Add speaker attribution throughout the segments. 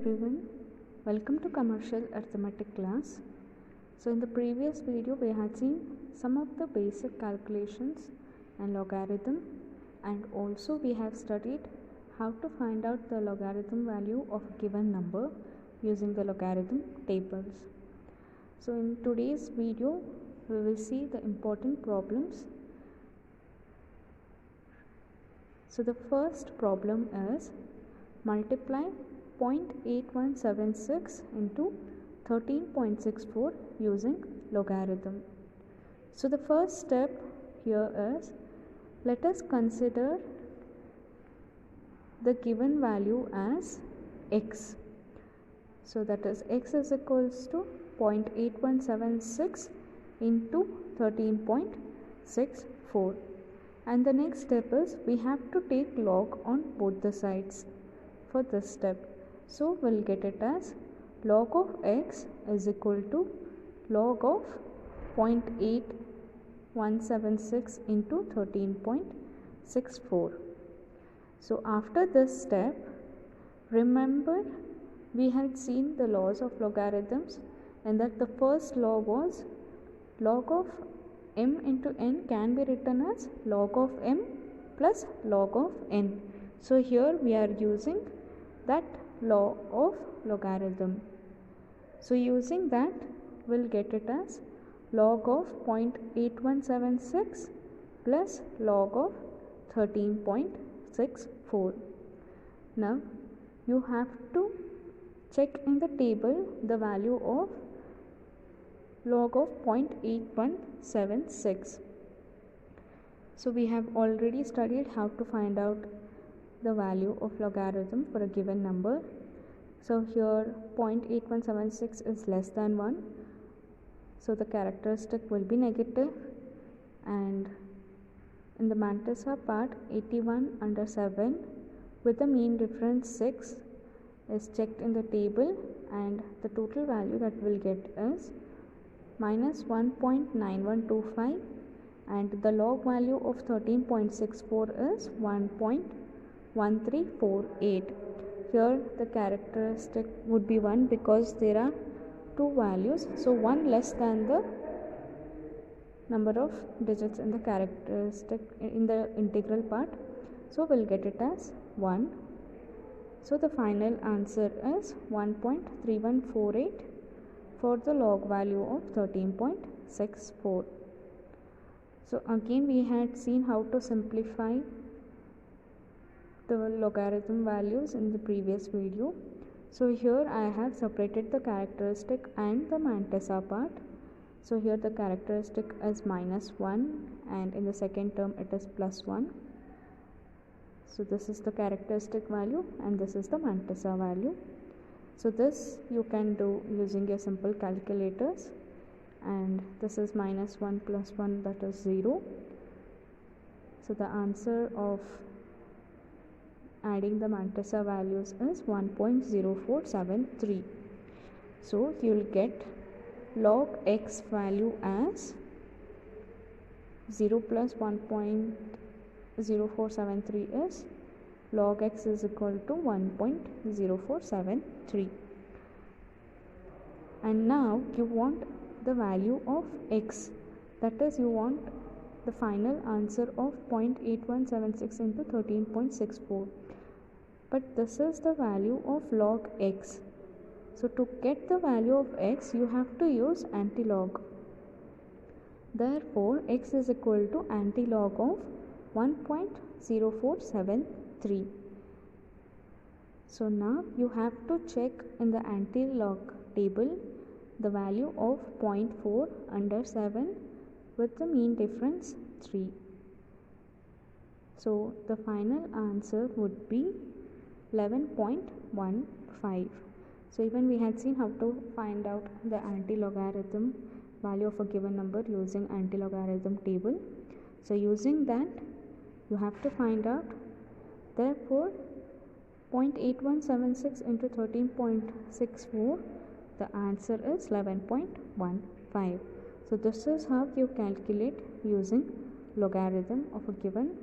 Speaker 1: everyone, welcome to commercial arithmetic class. So in the previous video we had seen some of the basic calculations and logarithm, and also we have studied how to find out the logarithm value of a given number using the logarithm tables. So in today's video we will see the important problems. So the first problem is multiply 0.8176 into 13.64 using logarithm. So the first step here is, let us consider the given value as x. So that is x is equals to 0.8176 into 13.64. And the next step is we have to take log on both the sides for this step. So we'll get it as log of x is equal to log of 0.8176 into 13.64. So after this step, remember we had seen the laws of logarithms, and that the first law was log of m into n can be written as log of m plus log of n. So here we are using that law of logarithm. So using that we'll get it as log of 0.8176 plus log of 13.64. Now you have to check in the table the value of log of 0.8176. So we have already studied how to find out the value of logarithm for a given number. So here 0.8176 is less than 1, so the characteristic will be negative, and in the mantissa part 81/7 with the mean difference 6 is checked in the table, and the total value that we'll get is minus 1.9125, and the log value of 13.64 is 1.1348. Here the characteristic would be 1 because there are two values, so 1 less than the number of digits in the characteristic in the integral part, so we'll get it as 1. So the final answer is 1.3148 for the log value of 13.64. So again we had seen how to simplify the logarithm values in the previous video. So here I have separated the characteristic and the mantissa part. So here the characteristic is minus 1, and in the second term it is plus 1. So this is the characteristic value and this is the mantissa value. So this you can do using your simple calculators, and this is minus 1 plus 1, that is 0. So the answer of adding the mantissa values is 1.0473. So you will get log x value as 0 plus 1.0473 is log x is equal to 1.0473. And now you want the value of x, that is you want the final answer of 0.8176 into 13.64, but this is the value of log x. So to get the value of x you have to use antilog. Therefore x is equal to antilog of 1.0473. So now you have to check in the antilog table the value of 0.4/7 with the mean difference 3. So the final answer would be 11.15. So even we had seen how to find out the anti-logarithm value of a given number using anti-logarithm table. So using that you have to find out, therefore 0.8176 into 13.64, the answer is 11.15. So this is how you calculate using logarithm of a given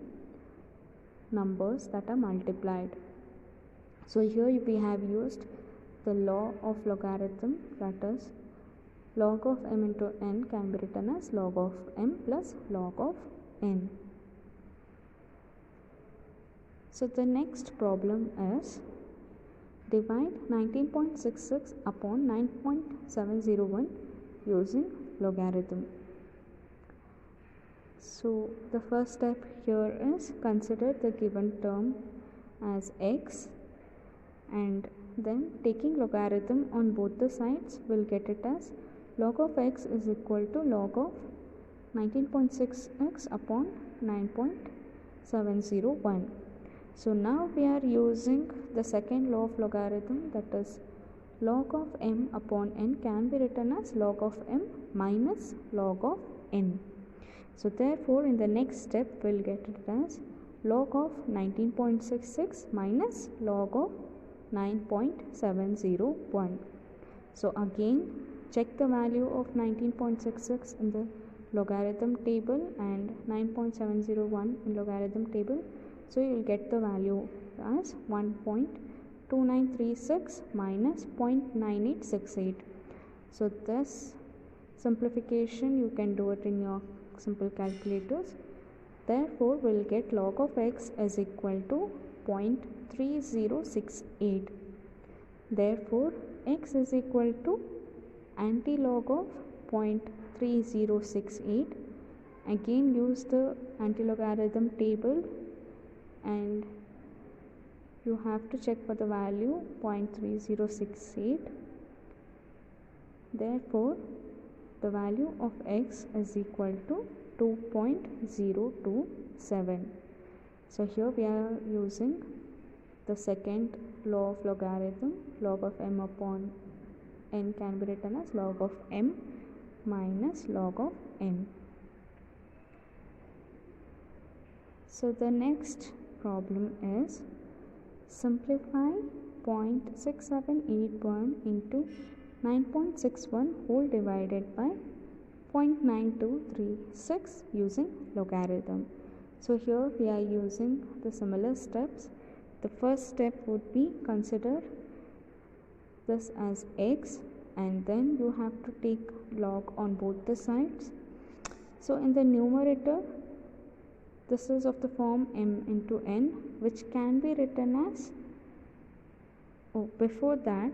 Speaker 1: numbers that are multiplied. So here we have used the law of logarithm, that is log of m into n, can be written as log of m plus log of n. So the next problem is divide 19.66 upon 9.701 using logarithm. So the first step here is consider the given term as x, and then taking logarithm on both the sides will get it as log of x is equal to log of 19.6x upon 9.701. So now we are using the second law of logarithm, that is log of m upon n can be written as log of m minus log of n. So therefore in the next step we'll get it as log of 19.66 minus log of 9.701. So again check the value of 19.66 in the logarithm table and 9.701 in logarithm table. So you will get the value as 1.2936 minus 0.9868. So this simplification you can do it in your simple calculators. Therefore we will get log of x is equal to 0.3068. Therefore x is equal to anti-log of 0.3068. Again use the anti-logarithm table and you have to check for the value 0.3068. Therefore the value of x is equal to 2.027. So here we are using the second law of logarithm, log of m upon n can be written as log of m minus log of n. So the next problem is simplify 0.6781 into 9.61 whole divided by 0.9236 using logarithm. So here we are using the similar steps. The first step would be consider this as x, and then you have to take log on both the sides. So in the numerator this is of the form m into n, which can be written as before that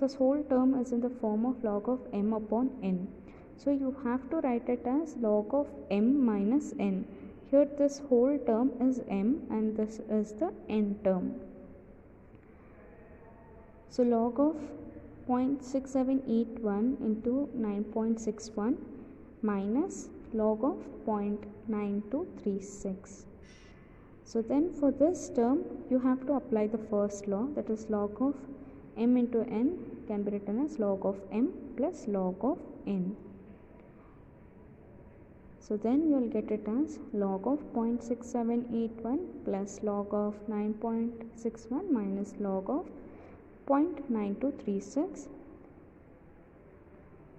Speaker 1: this whole term is in the form of log of m upon n. So you have to write it as log of m minus n. Here this whole term is m and this is the n term. So log of 0.6781 into 9.61 minus log of 0.9236. So then for this term you have to apply the first law, that is log of m into n can be written as log of m plus log of n. So then you will get it as log of 0.6781 plus log of 9.61 minus log of 0.9236.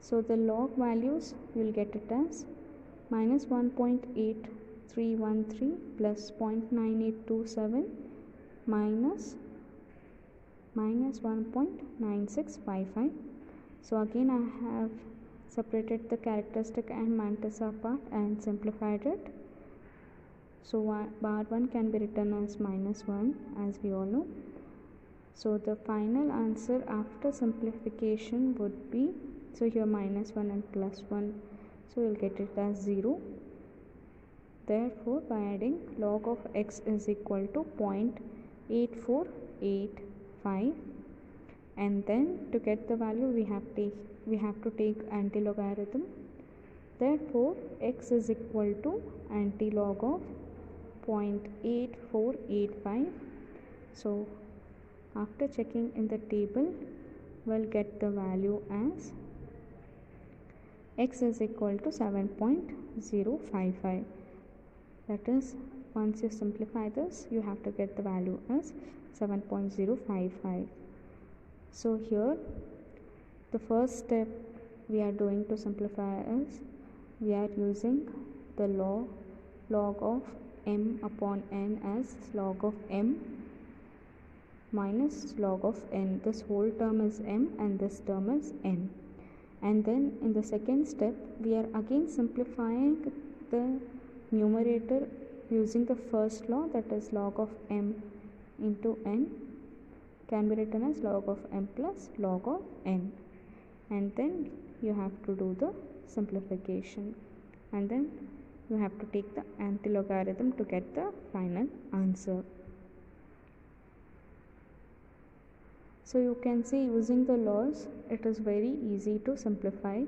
Speaker 1: So the log values you will get it as minus 1.8313 plus 0.9827 minus 1.9655. So again I have separated the characteristic and mantissa part and simplified it. So bar 1 can be written as minus 1 as we all know. So the final answer after simplification would be, so here minus 1 and plus 1, so we will get it as 0. Therefore by adding log of x is equal to 0.8485, and then to get the value we have to take anti-logarithm. Therefore x is equal to anti-log of 0.8485. So after checking in the table we'll get the value as x is equal to 7.055. that is, once you simplify this you have to get the value as 7.055. So here the first step we are doing to simplify is we are using the log of m upon n as log of m, minus log of n. This whole term is m and this term is n. And then in the second step we are again simplifying the numerator using the first law, that is log of m into n can be written as log of m plus log of n. And then you have to do the simplification, and then you have to take the anti-logarithm to get the final answer. So you can see, using the laws it is very easy to simplify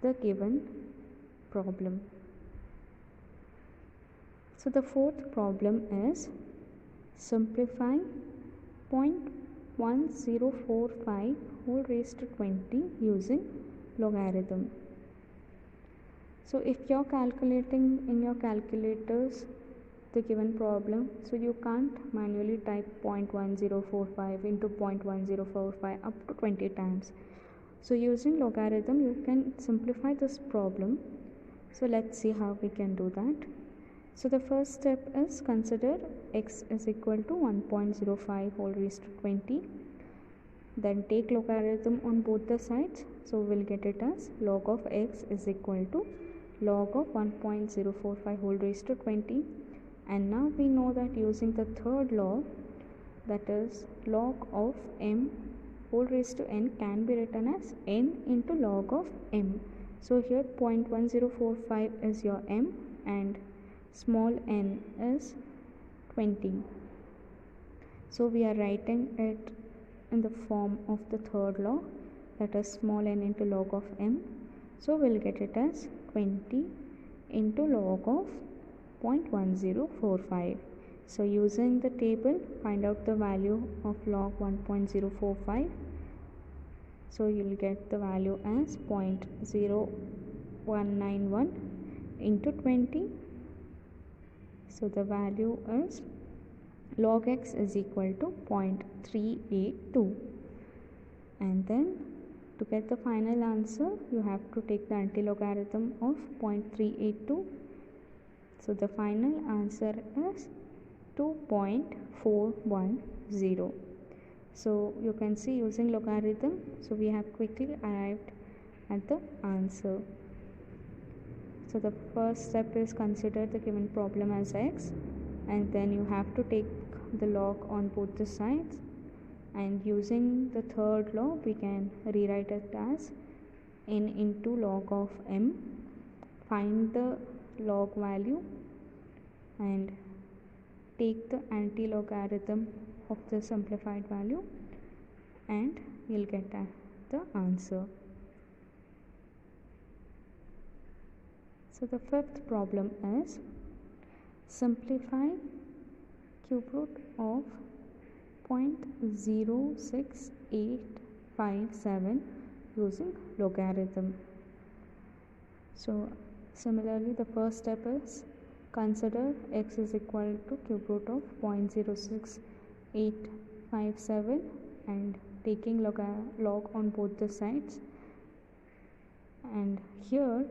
Speaker 1: the given problem. So the fourth problem is simplify 0.1045 whole raised to 20 using logarithm. So if you're calculating in your calculators the given problem, so you can't manually type 0.1045 into 0.1045 up to 20 times. So using logarithm you can simplify this problem. So let's see how we can do that. So the first step is consider x is equal to 1.05 whole raised to 20. Then take logarithm on both the sides. So we'll get it as log of x is equal to log of 1.045 whole raised to 20. And now we know that using the third law, that is log of m whole raised to n can be written as n into log of m. So here 0.1045 is your m and small n is 20. So we are writing it in the form of the third law, that is small n into log of m. So we'll get it as 20 into log of 0.1045. So using the table, find out the value of log 1.045. So you'll get the value as 0.0191 into 20. So the value is log x is equal to 0.382. And then to get the final answer, you have to take the anti-logarithm of 0.382. So the final answer is 2.410. So you can see, using logarithm, so we have quickly arrived at the answer. So the first step is consider the given problem as x, and then you have to take the log on both the sides, and using the third law we can rewrite it as n into log of m. Find the log value and take the anti-logarithm of the simplified value, and you'll get the answer. So the fifth problem is simplify cube root of 0.06857 using logarithm. So similarly, the first step is consider x is equal to cube root of 0.06857 and taking log on both the sides. And here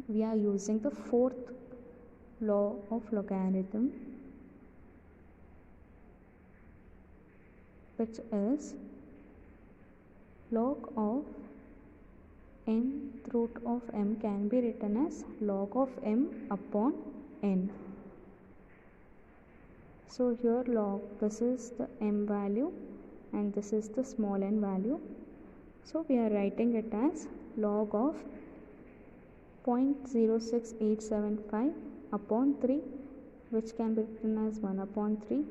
Speaker 1: we are using the fourth law of logarithm, which is log of nth root of m can be written as log of m upon n. So here log, this is the m value and this is the small n value. So we are writing it as log of 0.06875 upon 3, which can be written as 1 upon 3.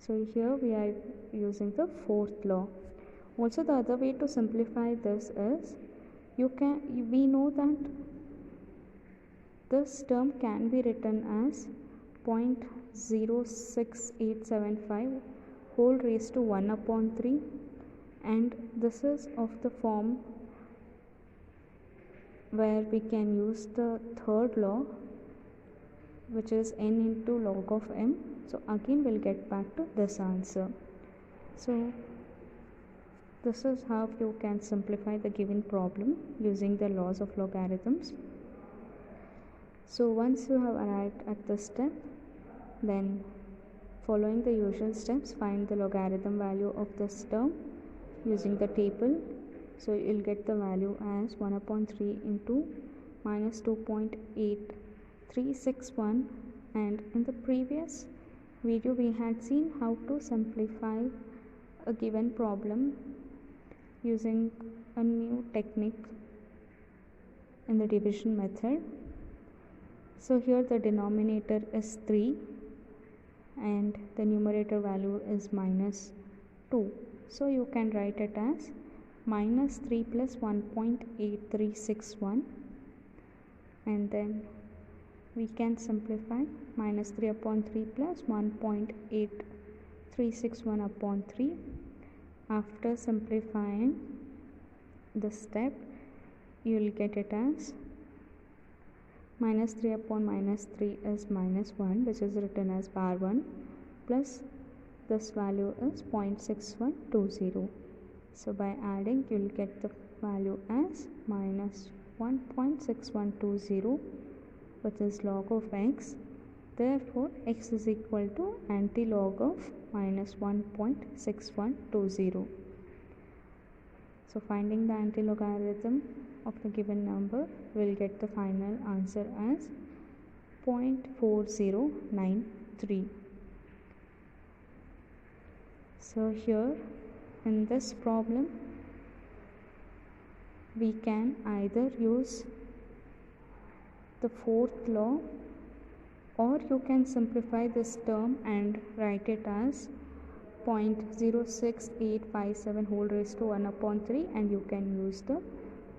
Speaker 1: So here we are using the fourth law. Also, the other way to simplify this is, we know that this term can be written as 0.06875 whole raised to 1 upon 3, and this is of the form where we can use the third law, which is n into log of m. So again we'll get back to this answer. So this is how you can simplify the given problem using the laws of logarithms. So once you have arrived at this step, Then following the usual steps, find the logarithm value of this term using the table. So you'll get the value as 1 upon 3 into minus 2.8361, and in the previous video we had seen how to simplify a given problem using a new technique in the division method. So here the denominator is 3 and the numerator value is minus 2. So you can write it as minus 3 plus 1.8361, and then we can simplify minus 3 upon 3 plus 1.8361 upon 3. After simplifying the step, you will get it as minus 3 upon minus 3 is minus 1, which is written as bar 1, plus this value is 0.6120. So by adding, you will get the value as minus 1.6120, which is log of x. Therefore, x is equal to anti-log of minus 1.6120. So finding the anti-logarithm of the given number, will get the final answer as 0.4093. So here in this problem, we can either use the fourth law, or you can simplify this term and write it as 0.06857 whole raised to 1 upon 3, and you can use the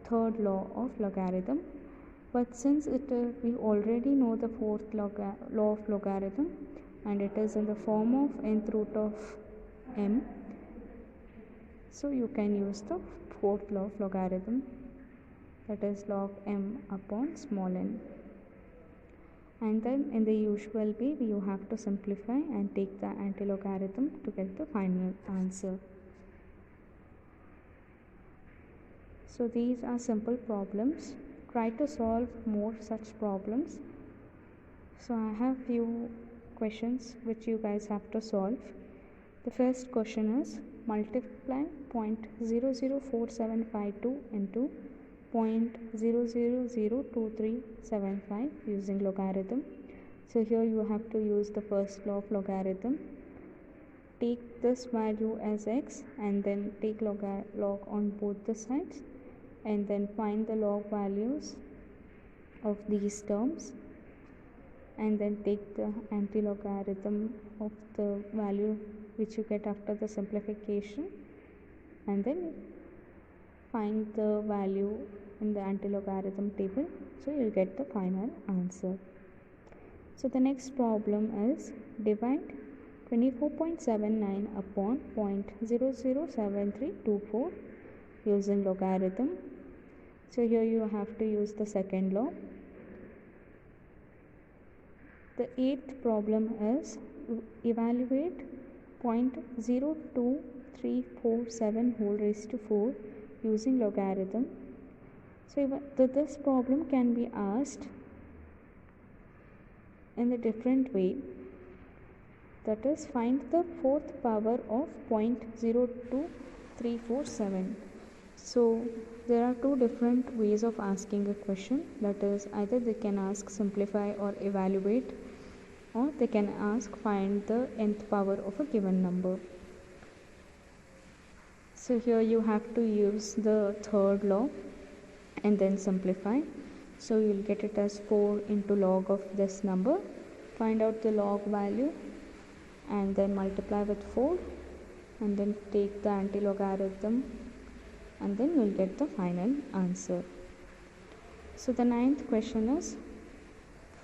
Speaker 1: third law of logarithm. But since we already know the fourth law of logarithm, and it is in the form of nth root of m, so you can use the fourth law of logarithm, that is log m upon small n. And then in the usual way, you have to simplify and take the anti-logarithm to get the final answer. So these are simple problems. Try to solve more such problems. So I have few questions which you guys have to solve. The first question is, multiply 0.004752 into 0.002375 using logarithm. So here you have to use the first law of logarithm. Take this value as x and then take log on both the sides, and then find the log values of these terms, and then take the anti-logarithm of the value which you get after the simplification, and then find the value in the anti-logarithm table. So you will get the final answer. So the next problem is, divide 24.79 upon 0.007324 using logarithm. So here you have to use the second law. The eighth problem is, evaluate 0.02347 whole raised to 4 using logarithm. So this problem can be asked in a different way, that is, find the fourth power of 0.02347. So there are two different ways of asking a question, that is, either they can ask simplify or evaluate, or they can ask find the nth power of a given number. So here you have to use the third law and then simplify. So you will get it as 4 into log of this number. Find out the log value and then multiply with 4, and then take the anti-logarithm, and then you will get the final answer. So the ninth question is,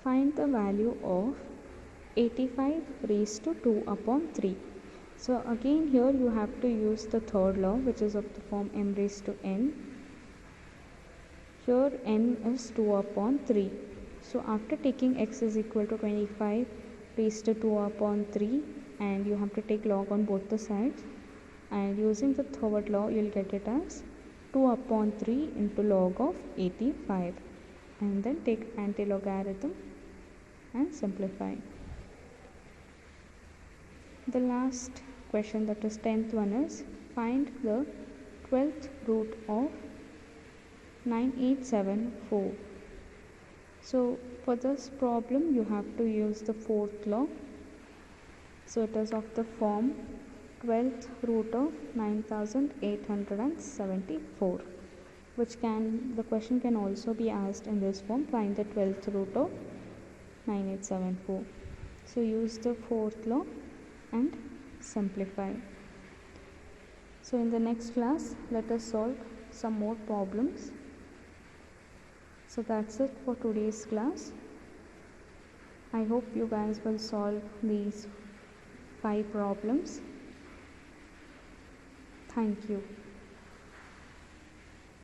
Speaker 1: find the value of 85 raised to 2 upon 3. So again here you have to use the third law, which is of the form m raised to n. Here n is 2 upon 3. So after taking x is equal to 25 raised to 2 upon 3, and you have to take log on both the sides, and using the third law you will get it as 2 upon 3 into log of 85, and then take anti-logarithm and simplify. The last question, that is 10th one, is find the 12th root of 9874. So for this problem you have to use the fourth law. So it is of the form 12th root of 9874, the question can also be asked in this form, find the 12th root of 9874. So use the fourth law and simplify. So in the next class, let us solve some more problems. So that's it for today's class. I hope you guys will solve these 5 problems. Thank you.